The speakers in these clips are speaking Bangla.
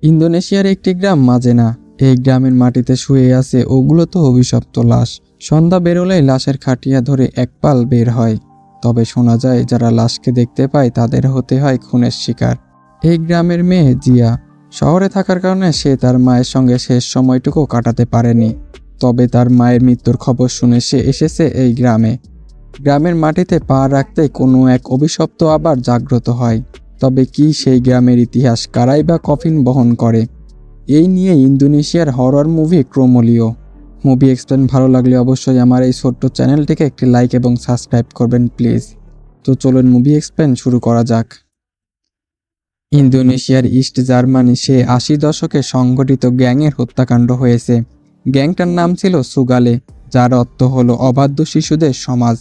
ইন্দোনেশিয়ার একটি গ্রাম মাজেনা। এই গ্রামের মাটিতে শুয়ে আছে ওগুলো তো অভিশপ্ত লাশ। সন্ধ্যা বেরোলেই লাশের খাটিয়া ধরে এক পাল বের হয়। তবে শোনা যায় যারা লাশকে দেখতে পায় তাদের হতে হয় খুনের শিকার। এই গ্রামের মেয়ে জিয়া। শহরে থাকার কারণে সে তার মায়ের সঙ্গে শেষ সময়টুকু কাটাতে পারেনি। তবে তার মায়ের মৃত্যুর খবর শুনে সে এসেছে এই গ্রামে। গ্রামের মাটিতে পা রাখতে কোনো এক অভিশপ্ত আবার জাগ্রত হয়। তবে কি সেই গ্রামের ইতিহাস, কারাই বা কফিন বহন করে? এই নিয়ে ইন্দোনেশিয়ার হরর মুভি ক্রোমোলিও। মুভি এক্সপ্লেন ভালো লাগলে অবশ্যই আমার এই ছোট্ট চ্যানেলটিকে একটি লাইক এবং সাবস্ক্রাইব করবেন প্লিজ। তো চলুন মুভি এক্সপ্লেন শুরু করা যাক। ইন্দোনেশিয়ার ইস্ট জার্মানি সে ৮০ দশকে সংগঠিত গ্যাংয়ের হত্যাকাণ্ড হয়েছে। গ্যাংটার নাম ছিল সুগালে, যার অর্থ হলো অবাধ্য শিশুদের সমাজ।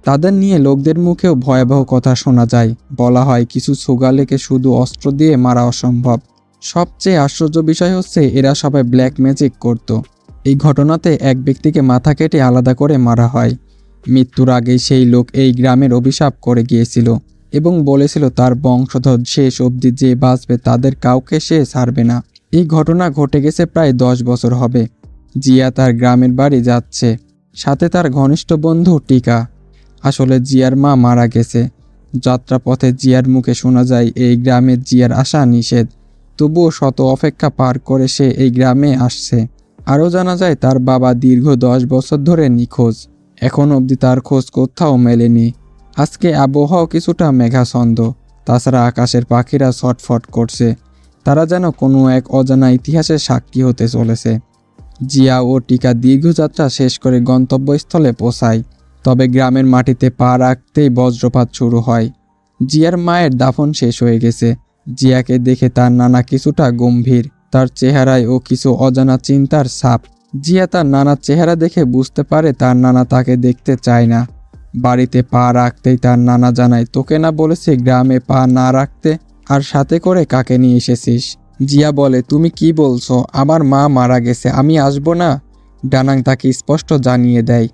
তাদের নিয়ে লোকদের মুখেও ভয়াবহ কথা শোনা যায়। বলা হয় কিছু সুগালেকে শুধু অস্ত্র দিয়ে মারা অসম্ভব। সবচেয়ে আশ্চর্য বিষয় হচ্ছে এরা সবাই ব্ল্যাক ম্যাজিক করত। এই ঘটনাতে এক ব্যক্তিকে মাথা কেটে আলাদা করে মারা হয়। মৃত্যুর আগেই সেই লোক এই গ্রামের অভিশাপ করে গিয়েছিল এবং বলেছিল তার বংশধর শেষ অবধি যে বাঁচবে তাদের কাউকে সে ছাড়বে না। এই ঘটনা ঘটে গেছে প্রায় 10 বছর হবে। জিয়া তার গ্রামের বাড়ি যাচ্ছে, সাথে তার ঘনিষ্ঠ বন্ধু টিকা। আসলে জিয়ার মা মারা গেছে। যাত্রাপথে জিয়ার মুখে শোনা যায় এই গ্রামে জিয়ার আসা নিষেধ। তবুও শত অপেক্ষা পার করে সে এই গ্রামে আসছে। আরও জানা যায় তার বাবা দীর্ঘ 10 বছর ধরে নিখোঁজ। এখন অবধি তার খোঁজ কোথাও মেলেনি। আজকে আবহাওয়া কিছুটা মেঘাছন্দ, তাছাড়া আকাশের পাখিরা ছটফট করছে। তারা যেন কোনো এক অজানা ইতিহাসের সাক্ষী হতে চলেছে। জিয়া ও টিকা দীর্ঘযাত্রা শেষ করে গন্তব্যস্থলে পৌঁছায়। তবে গ্রামের মাটিতে পা রাখতেই বজ্রপাত শুরু হয়। জিয়ার মায়ের দাফন শেষ হয়ে গেছে। জিয়াকে দেখে তার নানা কিছুটা গম্ভীর, তার চেহারায় ও কিছু অজানা চিন্তার ছাপ। জিয়া তার নানার চেহারা দেখে বুঝতে পারে তার নানা তাকে দেখতে চায় না। বাড়িতে পা রাখতেই তার নানা জানায়, তোকে না বলেছি গ্রামে পা না রাখতে, আর সাথে করে কাকে নিয়ে এসেছিস? জিয়া বলে, তুমি কি বলছো? আমার মা মারা গেছে, আমি আসবো না? ডানাং তাকে স্পষ্ট জানিয়ে দেয়,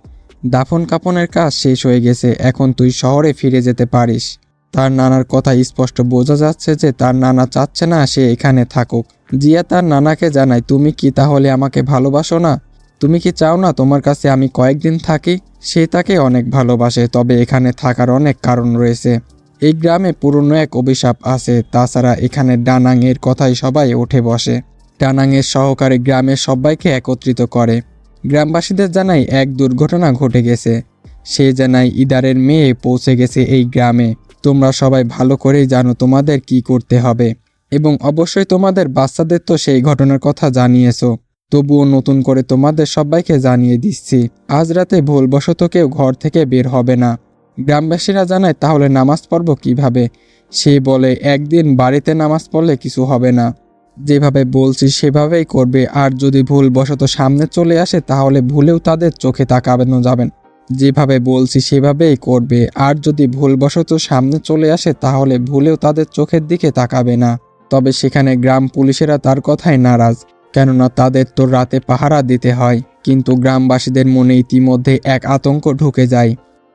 দাফন কাফনের কাজ শেষ হয়ে গেছে, এখন তুই শহরে ফিরে যেতে পারিস। তার নানার কথা স্পষ্ট বোঝা যাচ্ছে যে তার নানা চাচ্ছে না সে এখানে থাকুক। জিয়া তার নানাকে জানায়, তুমি কি তাহলে আমাকে ভালোবাসো না? তুমি কি চাও না তোমার কাছে আমি কয়েকদিন থাকি? সে তাকে অনেক ভালোবাসে, তবে এখানে থাকার অনেক কারণ রয়েছে। এই গ্রামে পুরনো এক অভিশাপ আছে, তাছাড়া এখানে ডানাং এর কথাই সবাই উঠে বসে। ডানাং এর সহকারে গ্রামের সবাইকে একত্রিত করে। গ্রামবাসীদের জানায় এক দুর্ঘটনা ঘটে গেছে। সে জানায় ইদারের মেয়ে পৌঁছে গেছে এই গ্রামে। তোমরা সবাই ভালো করেই জানো তোমাদের কি করতে হবে, এবং অবশ্যই তোমাদের বাচ্চাদের তো সেই ঘটনার কথা জানিয়েছো। তবুও নতুন করে তোমাদের সবাইকে জানিয়ে দিচ্ছি, আজ রাতে ভুলবশত কেউ ঘর থেকে বের হবে না। গ্রামবাসীরা জানায়, তাহলে নামাজ পড়ব কিভাবে? সে বলে, একদিন বাড়িতে নামাজ পড়লে কিছু হবে না। যেভাবে বলছি সেভাবেই করবে, আর যদি ভুলবশত সামনে চলে আসে তাহলে ভুলেও তাদের চোখে তাকানো যাবেন। যেভাবে বলছি সেভাবেই করবে, আর যদি ভুলবশত সামনে চলে আসে তাহলে ভুলেও তাদের চোখের দিকে তাকাবে না। তবে সেখানে গ্রাম পুলিশেরা তার কথায় নারাজ, কেননা তাদের তো রাতে পাহারা দিতে হয়। কিন্তু গ্রামবাসীদের মনে ইতিমধ্যে এক আতঙ্ক ঢুকে যায়।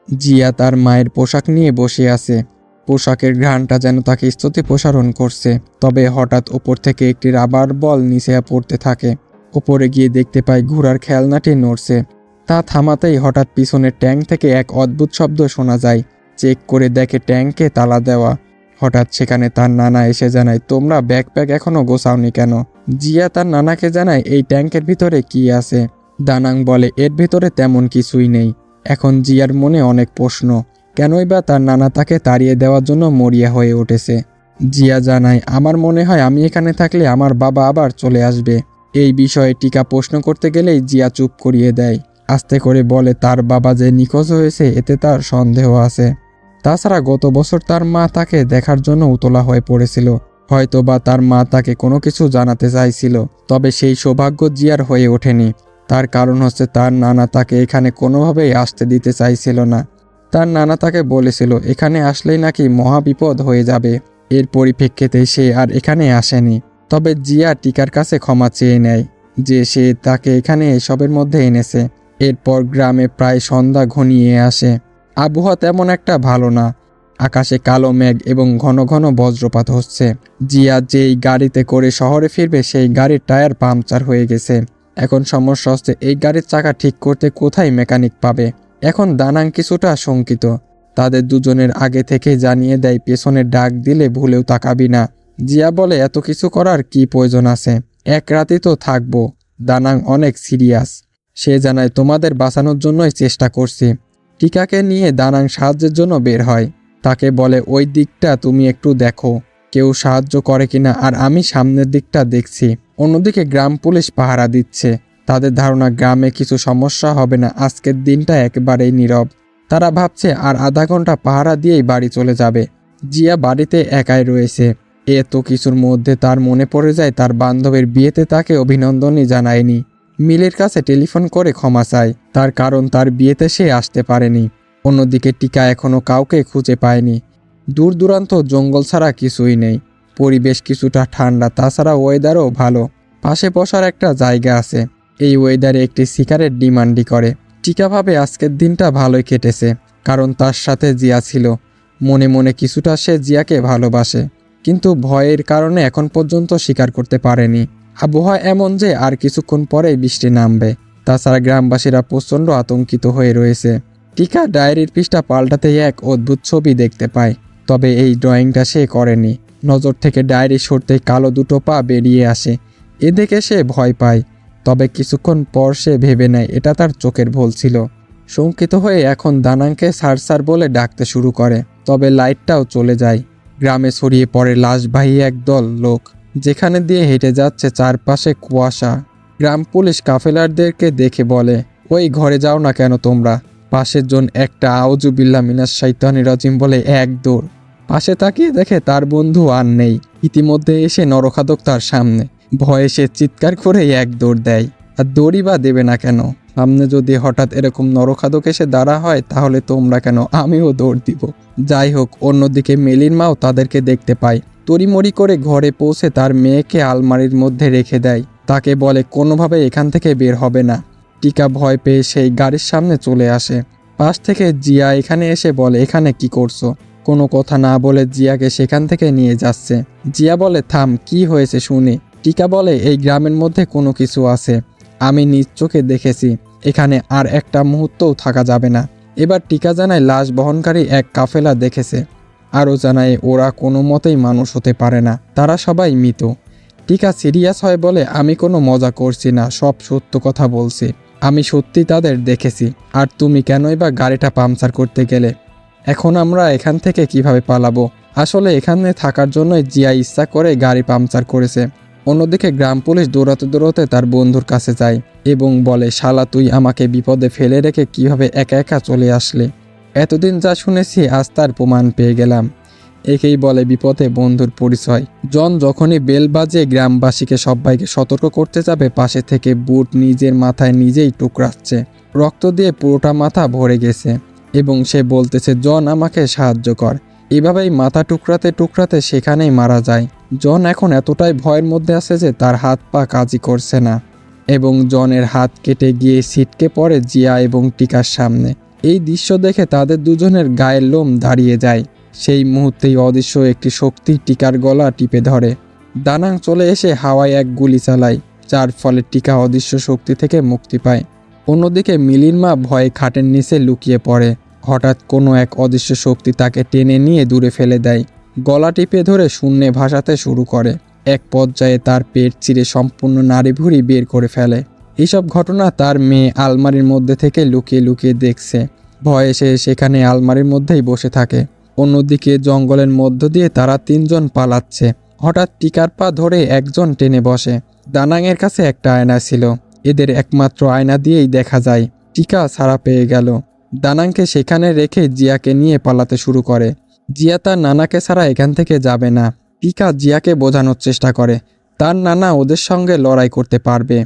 জিয়া তার মায়ের পোশাক নিয়ে বসে আছে। পোশাকের ঘ্রাণটা যেন তাকে স্তুতি প্রসারণ করছে। তবে হঠাৎ ওপর থেকে একটি রাবার বল নিচে পড়তে থাকে। ওপরে গিয়ে দেখতে পায় ঘোড়ার খেলনাটি নড়ছে। তা থামাতেই হঠাৎ পিছনের ট্যাঙ্ক থেকে এক অদ্ভুত শব্দ শোনা যায়। চেক করে দেখে ট্যাঙ্কে তালা দেওয়া। হঠাৎ সেখানে তার নানা এসে জানায়, তোমরা ব্যাকপ্যাক এখনো গোছাওনি কেন? জিয়া তার নানাকে জানায় এই ট্যাঙ্কের ভিতরে কি আছে। ডানাং বলে, এর ভিতরে তেমন কিছুই নেই। এখন জিয়ার মনে অনেক প্রশ্ন, কেনই বা তার নানা তাকে তাড়িয়ে দেওয়ার জন্য মরিয়া হয়ে উঠেছে। জিয়া জানায়, আমার মনে হয় আমি এখানে থাকলে আমার বাবা আবার চলে আসবে। এই বিষয়ে টিকা প্রশ্ন করতে গেলেই জিয়া চুপ করিয়ে দেয়। আস্তে করে বলে, তার বাবা যে নিখোঁজ হয়েছে এতে তার সন্দেহ আছে। তাছাড়া গত বছর তার মা তাকে দেখার জন্য উতলা হয়ে পড়েছিল। হয়তো বা তার মা তাকে কোনো কিছু জানাতে চাইছিল, তবে সেই সৌভাগ্য জিয়ার হয়ে ওঠেনি। তার কারণ হচ্ছে তার নানা তাকে এখানে কোনোভাবেই আসতে দিতে চাইছিল না। তার নানা তাকে বলেছিল এখানে আসলেই নাকি মহাবিপদ হয়ে যাবে। এর পরিপ্রেক্ষিতে সে আর এখানে আসেনি। তবে জিয়া টিকার কাছে ক্ষমা চেয়ে নেয় যে সে তাকে এখানে এসবের মধ্যে এনেছে। এরপর গ্রামে প্রায় সন্ধ্যা ঘনিয়ে আসে। আবহাওয়া তেমন একটা ভালো না। আকাশে কালো মেঘ এবং ঘন ঘন বজ্রপাত হচ্ছে। জিয়া যেই গাড়িতে করে শহরে ফিরবে সেই গাড়ির টায়ার পাংচার হয়ে গেছে। এখন সমস্যা হচ্ছে এই গাড়ির চাকা ঠিক করতে কোথায় মেকানিক পাবে। এখন দানাং কিছুটা শঙ্কিত। তাদের দুজনের আগে থেকে জানিয়ে দেয় পেছনে ডাক দিলে ভুলেও তাকাবি না। জিয়া বলে এত কিছু করার কি প্রয়োজন আছে, এক রাতই তো থাকবো। দানাং অনেক সিরিয়াস। সে জানায় তোমাদের বাঁচানোর জন্যই চেষ্টা করছি। টিকাকে নিয়ে দানাং সাহায্যের জন্য বের হয়। তাকে বলে ওই দিকটা তুমি একটু দেখো, কেউ সাহায্য করে কিনা, আর আমি সামনের দিকটা দেখছি। অন্যদিকে গ্রাম পুলিশ পাহারা দিচ্ছে। তাদের ধারণা গ্রামে কিছু সমস্যা হবে না, আজকের দিনটা একেবারেই নীরব। তারা ভাবছে আর আধা ঘন্টা পাহারা দিয়েই বাড়ি চলে যাবে। জিয়া বাড়িতে একাই রয়েছে। এত কিছুর মধ্যে তার মনে পড়ে যায় তার বান্ধবীর বিয়েতে তাকে অভিনন্দনই জানায়নি। মিলের কাছে টেলিফোন করে ক্ষমা চায়, তার কারণ তার বিয়েতে সে আসতে পারেনি। অন্যদিকে টিকা এখনও কাউকে খুঁজে পায়নি। দূর দূরান্ত জঙ্গল ছাড়া কিছুই নেই। পরিবেশ কিছুটা ঠান্ডা, তাছাড়া ওয়েদারও ভালো। পাশে বসার একটা জায়গা আছে। এই ওয়েদারে একটি সিগারেট ডিমান্ডই করে। টিকা ভাবে আজকের দিনটা ভালোই কেটেছে, কারণ তার সাথে জিয়া ছিল। মনে মনে কিছুটা সে জিয়াকে ভালোবাসে, কিন্তু ভয়ের কারণে এখন পর্যন্ত স্বীকার করতে পারেনি। আবহাওয়া এমন যে আর কিছুক্ষণ পরেই বৃষ্টি নামবে। তাছাড়া গ্রামবাসীরা প্রচণ্ড আতঙ্কিত হয়ে রয়েছে। টিকা ডায়েরির পৃষ্ঠা পাল্টাতেই এক অদ্ভুত ছবি দেখতে পায়, তবে এই ড্রয়িংটা সে করেনি। নজর থেকে ডায়েরি সরতেই কালো দুটো পা বেরিয়ে আসে। এ দেখে সে ভয় পায়, তবে কিছুক্ষণ পর সে ভেবে নেয় এটা তার চোখের ভুল ছিল। শঙ্কিত হয়ে এখন দানাংকে স্যার বলে ডাকতে শুরু করে, তবে লাইটটাও চলে যায়। গ্রামে ছড়িয়ে পড়ে লাশবাহী একদল লোক, যেখানে দিয়ে হেঁটে যাচ্ছে চারপাশে কুয়াশা। গ্রাম পুলিশ কাফেলারদেরকে দেখে বলে, ওই ঘরে যাও না কেন তোমরা? পাশের জন একটা আউজুবিল্লাহ মিনাশ শাইতানির রাজিম বলে এক দৌড়। পাশে তাকিয়ে দেখে তার বন্ধু আর নেই। ইতিমধ্যে এসে নরখাদক তার সামনে। ভয়ে সে চিৎকার করে এক দৌড় দেয়। আর দড়ি বা দেবে না কেন? সামনে যদি হঠাৎ এরকম নরখাদক এসে দাঁড়া হয় তাহলে তোমরা কেন, আমিও দৌড় দিব। যাই হোক, অন্যদিকে মেলির মাও তাদেরকে দেখতে পায়। তড়িমড়ি করে ঘরে পৌঁছে তার মেয়েকে আলমারির মধ্যে রেখে দেয়। তাকে বলে কোনোভাবে এখান থেকে বের হবে না। টিকা ভয় পেয়ে সেই গাড়ির সামনে চলে আসে। পাশ থেকে জিয়া এখানে এসে বলে, এখানে কি করছো? কোনো কথা না বলে জিয়াকে সেখান থেকে নিয়ে যাচ্ছে। জিয়া বলে, থাম, কি হয়েছে শুনি। টিকা বলে, এই গ্রামের মধ্যে কোনো কিছু আছে, আমি নিজ চোখে দেখেছি। এখানে আর একটা মুহূর্তও থাকা যাবে না। এবার টিকা জানায় লাশ বহনকারী এক কাফেলা দেখেছে। আরও জানায় ওরা কোনো মতেই মানুষ হতে পারে না, তারা সবাই মৃত। টিকা সিরিয়াস হয় বলে, আমি কোনো মজা করছি না, সব সত্য কথা বলছি। আমি সত্যি তাদের দেখেছি। আর তুমি কেনই বা গাড়িটা পাংচার করতে গেলে? এখন আমরা এখান থেকে কিভাবে পালাবো? আসলে এখানে থাকার জন্যই জিয়া ইচ্ছা করে গাড়ি পাংচার করেছে। অন্যদিকে গ্রাম পুলিশ দৌড়াতে দৌড়াতে তার বন্ধুর কাছে যায় এবং বলে, শালা তুই আমাকে বিপদে ফেলে রেখে কিভাবে একা একা চলে আসলে? এতদিন যা শুনেছি আজ তার প্রমাণ পেয়ে গেলাম। একেই বলে বিপদে বন্ধুর পরিচয়। জন যখনই বেল বাজে গ্রামবাসীকে সবাইকে সতর্ক করতে যাবে, পাশে থেকে বুট নিজের মাথায় নিজেই টুকরাচ্ছে। রক্ত দিয়ে পুরোটা মাথা ভরে গেছে এবং সে বলতেছে, জন আমাকে সাহায্য কর। এভাবেই মাথা টুকরাতে টুকরাতে সেখানেই মারা যায়। জন এখন এতটাই ভয়ের মধ্যে আছে যে তার হাত পা কাজই করছে না এবং জনের হাত কেটে গিয়ে ছিটকে পড়ে জিয়া এবং টিকার সামনে। এই দৃশ্য দেখে তাদের দুজনের গায়ের লোম দাঁড়িয়ে যায়। সেই মুহূর্তেই অদৃশ্য একটি শক্তি টিকার গলা টিপে ধরে। দানাং চলে এসে হাওয়ায় এক গুলি চালায়, যার ফলে টিকা অদৃশ্য শক্তি থেকে মুক্তি পায়। অন্যদিকে মিলির মা ভয়ে খাটের নিচে লুকিয়ে পড়ে। হঠাৎ কোনো এক অদৃশ্য শক্তি তাকে টেনে নিয়ে দূরে ফেলে দেয়। গলা টিপে ধরে শূন্যে ভাসাতে শুরু করে। এক পর্যায়ে তার পেট চিরে সম্পূর্ণ নাড়িভুড়ি বের করে ফেলে। এইসব ঘটনা তার মেয়ে আলমারির মধ্যে থেকে লুকিয়ে লুকিয়ে দেখছে। ভয়ে সে সেখানে আলমারির মধ্যেই বসে থাকে। অন্যদিকে জঙ্গলের মধ্য দিয়ে তারা তিনজন পালাচ্ছে। হঠাৎ টিকার পা ধরে একজন টেনে বসে। দানাংয়ের কাছে একটা আয়না ছিল। এদের একমাত্র আয়না দিয়েই দেখা যায়। টিকা ছাড়া পেয়ে গেল। দানাংকে সেখানে রেখে জিয়াকে নিয়ে পালাতে শুরু করে। জিয়া তার নানাকে ছাড়া এখান থেকে যাবে না। টিকা জিয়াকে বোঝানোর চেষ্টা করে তার নানা ওদের সঙ্গে লড়াই করতে পারবে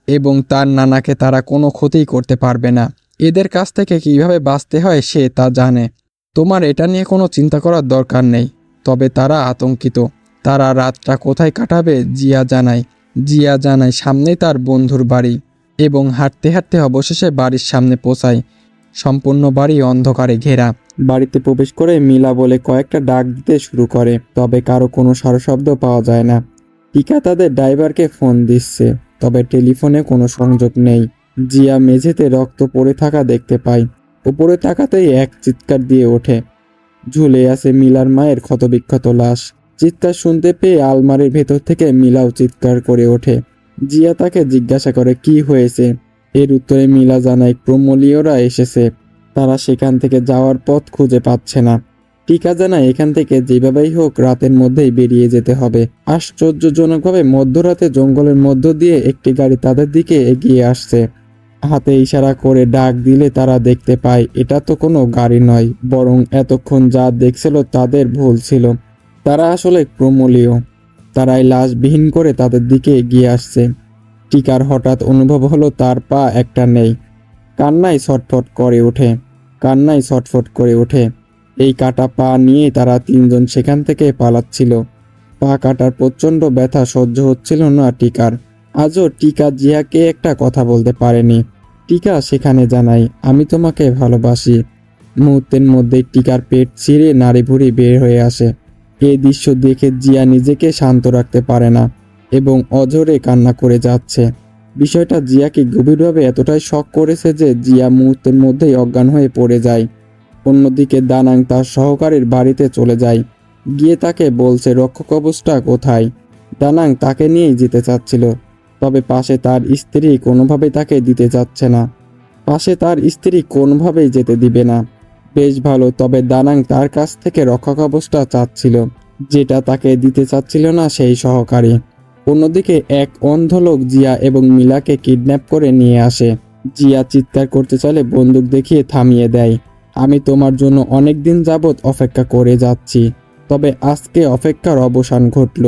এবং তার নানাকে তারা কোনো ক্ষতিই করতে পারবে না। এদের কাছ থেকে কিভাবে বাঁচতে হয় সে তা জানে। তোমার এটা নিয়ে কোনো চিন্তা করার দরকার নেই। তবে তারা আতঙ্কিত। তারা রাতটা কোথায় কাটাবে জিয়া জানায় সামনেই তার বন্ধুর বাড়ি এবং হাঁটতে হাঁটতে অবশেষে বাড়ির সামনে পৌঁছায়। সম্পূর্ণ বাড়ি অন্ধকারে ঘেরা। বাড়িতে প্রবেশ করে মিলা বলে কয়েকটা ডাক দিতে শুরু করে, তবে কারো কোনো সাড়াশব্দ পাওয়া যায় না। টিকা তাদের ড্রাইভারকে ফোন দিচ্ছে, তবে টেলিফোনে কোনো সংযোগ নেই। জিয়া মেঝেতে রক্ত পড়ে থাকা দেখতে পায়। উপরে তাকাতেই এক চিৎকার দিয়ে ওঠে। ঝুলে আছে মিলার মায়ের ক্ষতবিক্ষত লাশ। চিৎকার শুনতে পেয়ে আলমারির ভেতর থেকে মিলাও চিৎকার করে ওঠে। জিয়া তাকে জিজ্ঞাসা করে কি হয়েছে। এর উত্তরে মিলা জানায় ক্রোমলীয়রা এসেছে, তারা সেখান থেকে যাওয়ার পথ খুঁজে পাচ্ছে না। টিকা জানায় এখান থেকে যেভাবেই হোক রাতের মধ্যেই বেরিয়ে যেতে হবে। আশ্চর্যজনকভাবে মধ্যরাতে জঙ্গলের মধ্য দিয়ে একটি গাড়ি তাদের দিকে এগিয়ে আসছে। হাতে ইশারা করে ডাক দিলে তারা দেখতে পায় এটা তো কোনো গাড়ি নয়, বরং এতক্ষণ যা দেখছিল তাদের ভুল ছিল। তারা আসলে ক্রোমলীয়। তারাই লাশবিহীন করে তাদের দিকে এগিয়ে আসছে। টিকার হঠাৎ অনুভব হলো তার পা একটা নেই। কান্নায় ছটফট করে ওঠে। এই কাটা পা নিয়ে তারা তিনজন সেখান থেকে পালাচ্ছিল। পা কাটার প্রচণ্ড ব্যথা সহ্য হচ্ছিল না টিকার। আজও টিকা জিয়াকে একটা কথা বলতে পারেনি। টিকা সেখানে জানায় আমি তোমাকে ভালোবাসি। মুহূর্তের মধ্যেই টিকার পেট ছিঁড়ে নাড়িভুড়ি বের হয়ে আসে। এই দৃশ্য দেখে জিয়া নিজেকে শান্ত রাখতে পারে না এবং অঝরে কান্না করে যাচ্ছে। বিষয়টা জিয়াকে গভীরভাবে এতটাই শক করেছে যে জিয়া মুহূর্তের মধ্যেই অজ্ঞান হয়ে পড়ে যায়। অন্যদিকে দানাং তার সহকারীর বাড়িতে চলে যায়। গিয়ে তাকে বলছে রক্ষক কবচটা কোথায়। দানাং তাকে নিয়েই যেতে চাচ্ছিল, তবে পাশে তার স্ত্রী কোনোভাবেই যেতে দিবে না। বেশ ভালো, তবে দানাং তার কাছ থেকে রক্ষা কবচটা চাচ্ছিল, যেটা তাকে দিতে চাচ্ছিল না সেই সহকারী। অন্যদিকে এক অন্ধ লোক জিয়া এবং মিলাকে কিডন্যাপ করে নিয়ে আসে। জিয়া চিৎকার করতে চাইলে বন্দুক দেখিয়ে থামিয়ে দেয়। আমি তোমার জন্য অনেক দিন যাবৎ অপেক্ষা করে যাচ্ছি, তবে আজকে অপেক্ষার অবসান ঘটল।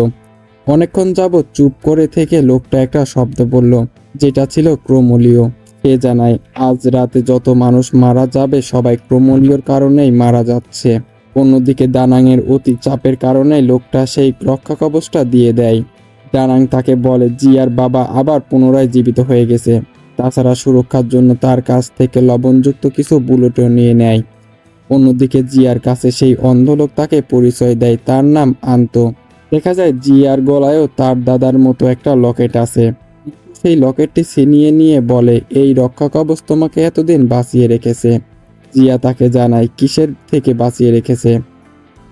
অনেকক্ষণ যাবৎ চুপ করে থেকে লোকটা একটা শব্দ বলল, যেটা ছিল ক্রোমলীয়। সে জানায় আজ রাতে যত মানুষ মারা যাবে সবাই ক্রোমলীয়র কারণেই মারা যাচ্ছে। অন্যদিকে দানাংয়ের অতি চাপের কারণে লোকটা সেই রক্ষা কবচটা দিয়ে দেয়। দানাং তাকে বলে জিয়ার বাবা আবার পুনরায় জীবিত হয়ে গেছে। তাছাড়া সুরক্ষার জন্য তার কাছ থেকে লবণযুক্ত কিছু বুলেটও নিয়ে নেয়। অন্যদিকে জিয়ার কাছে সেই অন্ধ লোক তাকে পরিচয় দেয়, তার নাম আন্ত। দেখা যায় জিয়ার গলায়ও তার দাদার মতো একটা লকেট আছে। সেই লকেটটি ছিনিয়ে নিয়ে বলে এই রক্ষা কবচ তোমাকে এতদিন বাঁচিয়ে রেখেছে। জিয়া তাকে জানায় কিসের থেকে বাঁচিয়ে রেখেছে।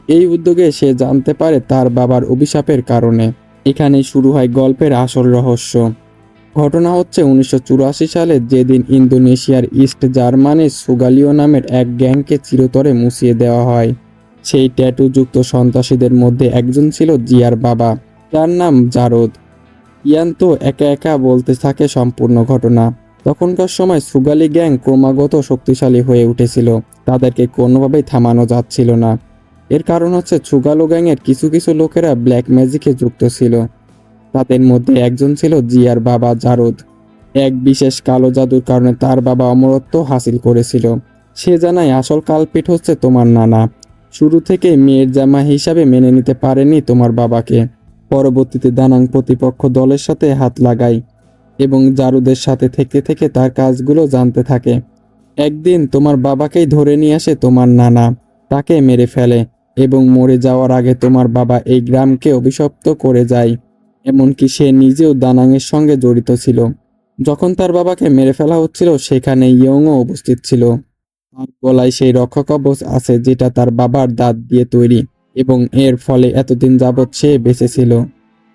এই উদ্যোগে সে জানতে পারে তার বাবার অভিশাপের কারণে। এখানেই শুরু হয় গল্পের আসল রহস্য। ঘটনা হচ্ছে 1984 সালে, যেদিন ইন্দোনেশিয়ার ইস্ট জার্মানির সুগালিও নামের এক গ্যাংকে চিরতরে মুছিয়ে দেওয়া হয়। সেই ট্যাটুযুক্ত সন্ত্রাসীদের মধ্যে একজন ছিল জিয়ার বাবা, যার নাম জারদ। ইয়ান তো একা একা বলতে থাকে সম্পূর্ণ ঘটনা। তখনকার সময় সুগালি গ্যাং ক্রমাগত শক্তিশালী হয়ে উঠেছিল, তাদেরকে কোনোভাবেই থামানো যাচ্ছিল না। এর কারণ হচ্ছে সুগালো গ্যাংয়ের কিছু কিছু লোকেরা ব্ল্যাক ম্যাজিকে যুক্ত ছিল। তাদের মধ্যে একজন ছিল জিয়ার বাবা জারদ। এক বিশেষ কালো জাদুর কারণে তার বাবা অমরত্ব হাসিল করেছিল। সে জানায় আসল কালপিট হচ্ছে তোমার নানা। শুরু থেকে মেয়ের জামা হিসাবে মেনে নিতে পারেনি তোমার বাবাকে। পরবর্তীতে দানাং প্রতিপক্ষ দলের সাথে হাত লাগায় এবং জারুদের সাথে থেকে থেকে তার কাজগুলো জানতে থাকে। একদিন তোমার বাবাকেই ধরে নিয়ে আসে তোমার নানা, তাকে মেরে ফেলে এবং মরে যাওয়ার আগে তোমার বাবা এই গ্রামকে অভিশপ্ত করে যায়। এমনকি সে নিজেও দানাংয়ের সঙ্গে জড়িত ছিল। যখন তার বাবাকে মেরে ফেলা হচ্ছিল সেখানে ইয়ংও উপস্থিত ছিল। তার গলায় সেই রক্ষা কবচ আছে যেটা তার বাবার দাঁত দিয়ে তৈরি এবং এর ফলে এতদিন যাবৎ সে বেঁচে ছিল।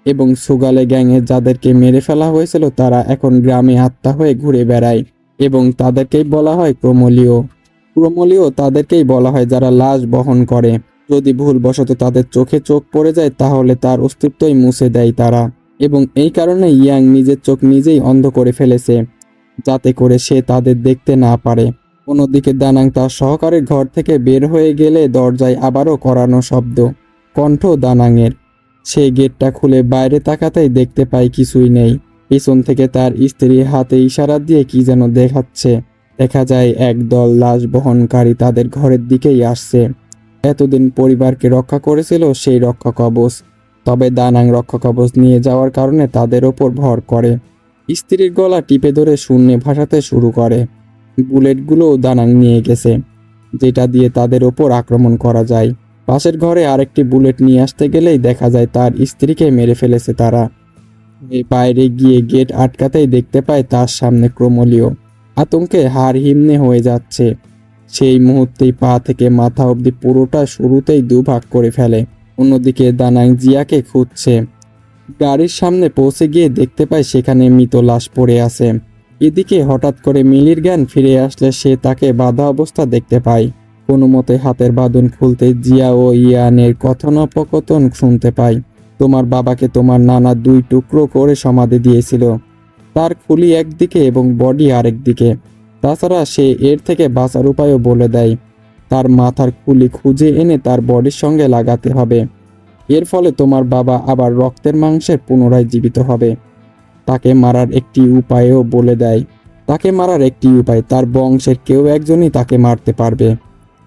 এবং সুগালে গ্যাংয়ে যাদেরকে মেরে ফেলা হয়েছিল তারা এখন গ্রামে আত্মা হয়ে ঘুরে বেড়ায় এবং তাদেরকেই বলা হয় ক্রোমলীয়। ক্রোমলীয় তাদেরকেই বলা হয় যারা লাশ বহন করে। যদি ভুলবশত তাদের চোখে চোখ পড়ে যায় তাহলে তার অস্তিত্বই মুছে দেয় তারা। এবং এই কারণে ইয়াং নিজের চোখ নিজেই অন্ধ করে ফেলেছে, যাতে করে সে তাদের দেখতে না পারে। অন্যদিকে দানাং তার সহকারীর ঘর থেকে বের হয়ে গেলে দরজায় আবারও করানো শব্দ, কণ্ঠ দানাংয়ের। সে গেটটা খুলে বাইরে তাকাতেই দেখতে পায় কিছুই নেই। পিছন থেকে তার স্ত্রী হাতে ইশারা দিয়ে কি যেন দেখাচ্ছে। দেখা যায় একদল লাশ বহনকারী তাদের ঘরের দিকেই আসছে। এতদিন পরিবারকে রক্ষা করেছিল সেই রক্ষা কবচ, তবে দানাং রক্ষা কবচ নিয়ে যাওয়ার কারণে তাদের ওপর ভর করে। স্ত্রীর গলা টিপে ধরে শূন্যে ভাসাতে শুরু করে। বুলেটগুলোও দানাং নিয়ে গেছে। যেটা দিয়ে তাদের ওপর আক্রমণ করা যায়। পাশের ঘরে আরেকটি বুলেট নিয়ে আসতে গেলেই দেখা যায় তার স্ত্রীকে মেরে ফেলেছে তারা। এই বাইরে গিয়ে গেট আটকাতেই দেখতে পায় তার সামনে ক্রোমলীয়। আতঙ্কে হাড় হিমনে হয়ে যাচ্ছে। সেই মুহূর্তেই পা থেকে মাথা অবধি পুরোটা শুরুতেই দুভাগ করে ফেলে। অন্যদিকে দানাং জিয়াকে খুঁজছে। গাড়ির সামনে পৌঁছে গিয়ে দেখতে পায় সেখানে মৃত লাশ পড়ে আছে। এদিকে হঠাৎ করে মিলির জ্ঞান ফিরে আসলে সে তাকে বাঁধা অবস্থা দেখতে পায়। কোনো মতে হাতের বাঁধন খুলতে জিয়া ও ইয়ানের কথোপকথন শুনতে পায়। তোমার বাবাকে তোমার নানা 2 টুকরো করে সমাধি দিয়েছিল, তার খুলি একদিকে এবং বডি আরেক দিকে। তাছাড়া সে এর থেকে বাঁচার উপায়ও বলে দেয়। তার মাথার খুলি খুঁজে এনে তার বডির সঙ্গে লাগাতে হবে। এর ফলে তোমার বাবা আবার রক্তের মাংসের পুনরায় জীবিত হবে। তাকে মারার একটি উপায়ও বলে দেয়। তাকে মারার একটি উপায়, তার বংশের কেউ একজনই তাকে মারতে পারবে।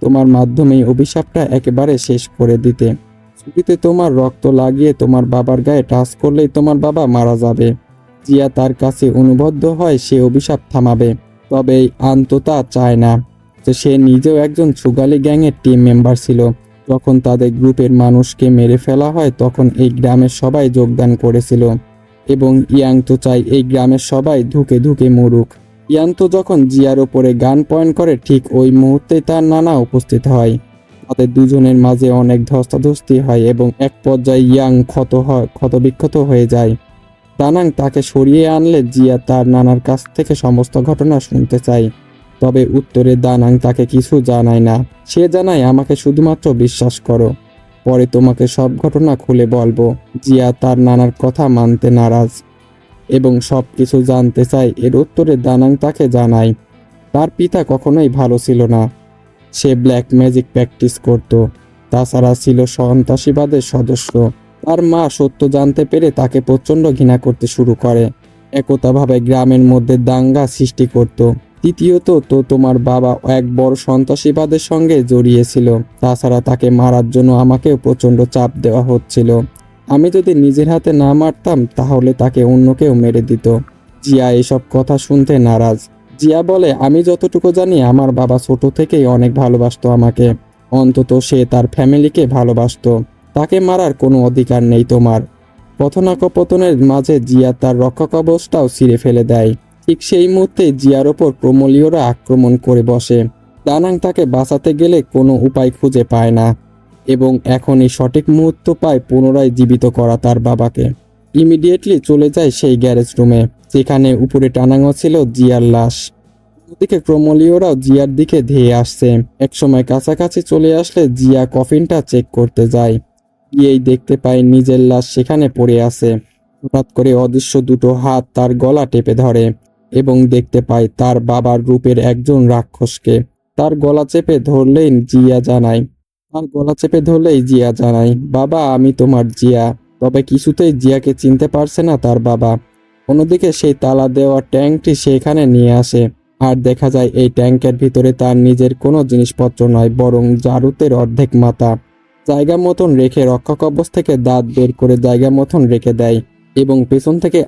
তোমার মাধ্যমেই অভিশাপটা একেবারে শেষ করে দিতে। ছুটিতে তোমার রক্ত লাগিয়ে তোমার বাবার গায়ে টাচ করলেই তোমার বাবা মারা যাবে। জিয়া তার কাছে অনুবদ্ধ হয় সে অভিশাপ থামাবে, তবে আন্ততা চায় না। যে সে নিজেও একজন সুগালি গ্যাংয়ের টিম মেম্বার ছিল। যখন তাদের গ্রুপের মানুষকে মেরে ফেলা হয় তখন এই গ্রামের সবাই যোগদান করেছিল এবং ইয়াং তো চাই এই গ্রামের সবাই ধুকে ধুকে মরুক। ইয়াং তো যখন জিয়ার ওপরে গান পয়েন্ট করে ঠিক ওই মুহূর্তেই তার নানা উপস্থিত হয়। তাদের দুজনের মাঝে অনেক ধস্তাধস্তি হয় এবং এক পর্যায়ে ইয়াং ক্ষতবিক্ষত হয়ে যায়। দানাং তাকে সরিয়ে আনলে জিয়া তার নানার কাছ থেকে সমস্ত ঘটনা শুনতে চায়, তবে উত্তরে দানাং তাকে কিছু জানায় না। সে জানায় আমাকে শুধুমাত্র বিশ্বাস করো, পরে তোমাকে সব ঘটনা খুলে বলবো। জিয়া তার নানার কথা মানতে নারাজ এবং সব কিছু জানতে চায়। এর উত্তরে দানাং তাকে জানায় তার পিতা কখনোই ভালো ছিল না। সে ব্ল্যাক ম্যাজিক প্র্যাকটিস করত, তাছাড়া ছিল সন্ত্রাসীবাদের সদস্য। তার মা সত্য জানতে পেরে তাকে প্রচণ্ড ঘৃণা করতে শুরু করে, একতাভাবে গ্রামের মধ্যে দাঙ্গা সৃষ্টি করত। তৃতীয়ত তো তোমার বাবা এক বড় সন্ত্রাসীবাদের সঙ্গে জড়িয়েছিল। তাছাড়া তাকে মারার জন্য আমাকেও প্রচণ্ড চাপ দেওয়া হচ্ছিল। আমি যদি নিজের হাতে না মারতাম তাহলে তাকে অন্য কেউ মেরে দিত। জিয়া এসব কথা শুনতে নারাজ। জিয়া বলে আমি যতটুকু জানি আমার বাবা ছোট থেকেই অনেক ভালোবাসতো আমাকে, অন্তত সে তার ফ্যামিলিকে ভালোবাসতো। তাকে মারার কোনো অধিকার নেই তোমার। কথোপকথনের মাঝে জিয়া তার রক্ষাকবচটাও ছিঁড়ে ফেলে দেয়। ঠিক সেই মুহূর্তে জিয়ার ওপর ক্রোমলীয়রা আক্রমণ করে বসে। দানাং তাকে বাঁচাতে গেলে কোনো উপায় খুঁজে পায় না এবং এখনই সঠিক মুহূর্ত পায় পুনরায় জীবিত করা তার বাবাকে। ইমিডিয়েটলি চলে যায় সেই গ্যারেজ রুমে, যেখানে উপরে টানানো ছিল জিয়ার লাশ। ওদিকে ক্রোমলীয়রাও জিয়ার দিকে ধেয়ে আসছে। একসময় কাছাকাছি চলে আসলে জিয়া কফিনটা চেক করতে যায়। গিয়েই দেখতে পায় নিজের লাশ সেখানে পড়ে আছে। হঠাৎ করে অদৃশ্য দুটো হাত তার গলা টেপে ধরে এবং দেখতে পায় তার বাবার রূপের একজন রাক্ষসকে। তার গলা চেপে ধরলেই জিয়া জানায় বাবা আমি তোমার জিয়া। তবে কিছুতেই জিয়াকে চিনতে পারছে না তার বাবা। অন্যদিকে সেই তালা দেওয়া ট্যাঙ্কটি সেখানে নিয়ে আসে আর দেখা যায় এই ট্যাঙ্কের ভিতরে তার নিজের কোনো জিনিসপত্র নয়, বরং জারুতের অর্ধেক মাথা জায়গা মতন রেখে রক্ষাকবচ থেকে দাঁত বের করে জায়গা মতন রেখে দেয় এবং পেছন থেকে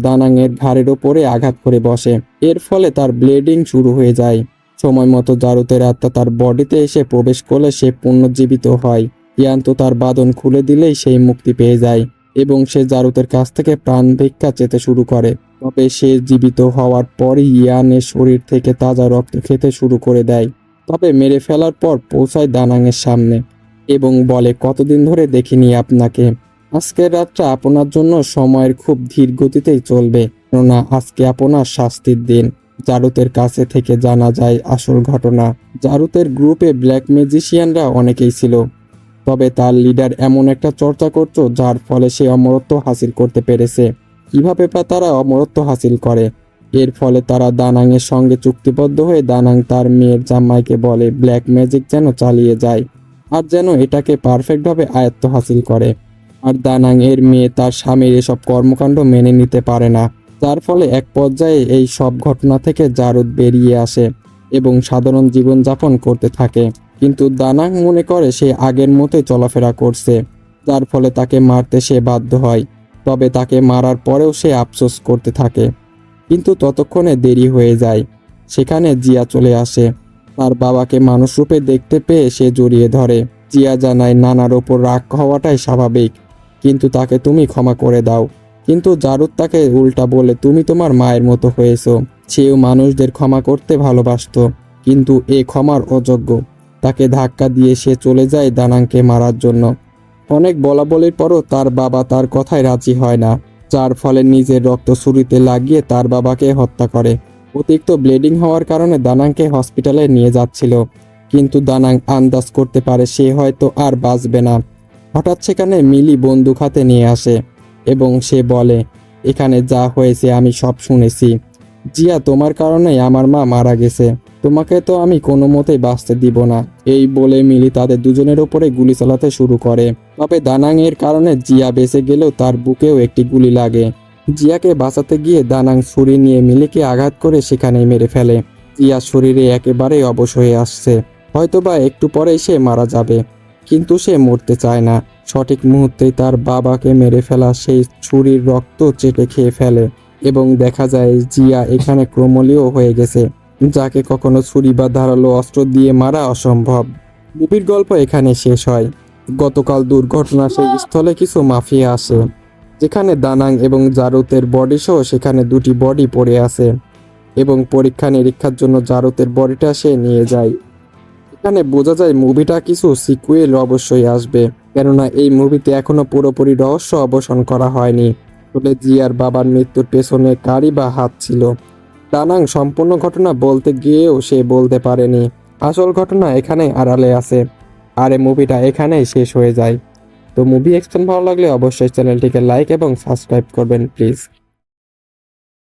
দানাংয়ের ঘাড়ের ওপরে আঘাত করে বসে। এর ফলে তার ব্লিডিং শুরু হয়ে যায়। সময় মতো জারুতের আত্মা তার বডিতে এসে প্রবেশ করলে সে পুনর্জীবিত হয়। ইয়ান্ত তার বাঁধন খুলে দিলেই সেই মুক্তি পেয়ে যায় এবং সে জারুতের কাছ থেকে প্রাণ ভিক্ষা চেতে শুরু করে। তবে সে জীবিত হওয়ার পরই ইয়ানের শরীর থেকে তাজা রক্ত খেতে শুরু করে দেয়। তবে মেরে ফেলার পর পৌঁছায় দানাংয়ের সামনে এবং বলে কতদিন ধরে দেখিনি আপনাকে। আজকের রাতটা আপনার জন্য সময়ের খুব ধীর গতিতেই চলবে, কেননা আজকে আপনার শাস্তির দিন। জারুতের কাছে থেকে জানা যায় আসল ঘটনা। জারুতের গ্রুপে ব্ল্যাক ম্যাজিশিয়ানরা অনেকেই ছিল, তবে তার লিডার এমন একটা চর্চা করত যার ফলে সে অমরত্ব হাসিল করতে পেরেছে। কিভাবে তারা অমরত্ব হাসিল করে? এর ফলে তারা দানাংয়ের সঙ্গে চুক্তিবদ্ধ হয়ে দানাং তার মেয়ের জামাইকে বলে ব্ল্যাক ম্যাজিক যেন চালিয়ে যায় আর যেন এটাকে পারফেক্টভাবে আয়ত্ত হাসিল করে। আর দানাং এর মেয়ে তার স্বামীর এসব কর্মকাণ্ড মেনে নিতে পারে না, যার ফলে এক পর্যায়ে এই সব ঘটনা থেকে জারুদ বেরিয়ে আসে এবং সাধারণ জীবনযাপন করতে থাকে। কিন্তু দানাং মনে করে সে আগের মতোই চলাফেরা করছে, যার ফলে তাকে মারতে সে বাধ্য হয়। তবে তাকে মারার পরেও সে আফসোস করতে থাকে, কিন্তু ততক্ষণে দেরি হয়ে যায়। সেখানে জিয়া চলে আসে। তার বাবাকে মানুষ রূপে দেখতে পেয়ে সে জড়িয়ে ধরে। জিয়া জানায় নানার ওপর রাগ হওয়াটাই স্বাভাবিক, কিন্তু তাকে তুমি ক্ষমা করে দাও। কিন্তু জারুদ তাকে উল্টা বলে তুমি তোমার মায়ের মতো হয়েছো। সেও মানুষদের ক্ষমা করতে ভালোবাসতো, কিন্তু এ ক্ষমার অযোগ্য। তাকে ধাক্কা দিয়ে সে চলে যায় দানাংকে মারার জন্য। অনেক বলাবলির পরও তার বাবা তার কথায় রাজি হয় না, যার ফলে নিজের রক্ত ছুরিতে লাগিয়ে তার বাবাকে হত্যা করে। অতিরিক্ত ব্লিডিং হওয়ার কারণে দানাংকে হসপিটালে নিয়ে যাচ্ছিল, কিন্তু দানাং আন্দাজ করতে পারে সে হয়তো আর বাঁচবে না। হঠাৎ সেখানে মিলি বন্দুক হাতে নিয়ে আসে এবং সে বলে, এখানে যা হয়েছে আমি সব শুনেছি। জিয়া, তোমার কারণেই আমার মা মারা গেছে, তোমাকে তো আমি কোনো মতেই বাঁচতে দিব না। এই বলে মিলি তাদের দুজনের ওপরে গুলি চালাতে শুরু করে। তবে দানাং এর কারণে জিয়া বেঁচে গেলেও তার বুকেও একটি গুলি লাগে। জিয়াকে বাঁচাতে গিয়ে দানাং ছুরি নিয়ে মিলিকে আঘাত করে সেখানেই মেরে ফেলে। জিয়ার শরীরে একেবারেই অবশ হয়ে আসছে, হয়তোবা একটু পরেই সে মারা যাবে, কিন্তু সে মরতে চায় না। সঠিক মুহূর্তেই তার বাবাকে মেরে ফেলা সেই ছুরির রক্ত চেটে খেয়ে ফেলে এবং দেখা যায় জিয়া এখানে ক্রমলীয় হয়ে গেছে, যাকে কখনো ছুরি বা ধারালো অস্ত্র দিয়ে মারা অসম্ভব। মুভির গল্প এখানে শেষ হয়। গতকাল দুর্ঘটনা সেই স্থলে কিছু মাফিয়া আসে, যেখানে দানাং এবং জারুতের বডি সহ সেখানে দুটি বডি পড়ে আছে এবং পরীক্ষা নিরীক্ষার জন্য জারুতের বডিটা সে নিয়ে যায়। এখানে বোঝা যায় মুভিটা কিছু সিকুয়েল অবশ্যই আসবে, কেননা এই মুভিতে এখনো পুরোপুরি রহস্য অবসান করা হয়নি। তবে জিয়ার বাবার মৃত্যুর পেছনে কারই বা হাত ছিল। দানাং সম্পূর্ণ ঘটনা বলতে গিয়েও সে বলতে পারেনি। আসল ঘটনা এখানে আড়ালে আছে, আর এই মুভিটা এখানেই শেষ হয়ে যায়। তো মুভি এক্সপ্লেন ভালো লাগলে অবশ্যই চ্যানেলটিকে লাইক এবং সাবস্ক্রাইব করবেন প্লিজ।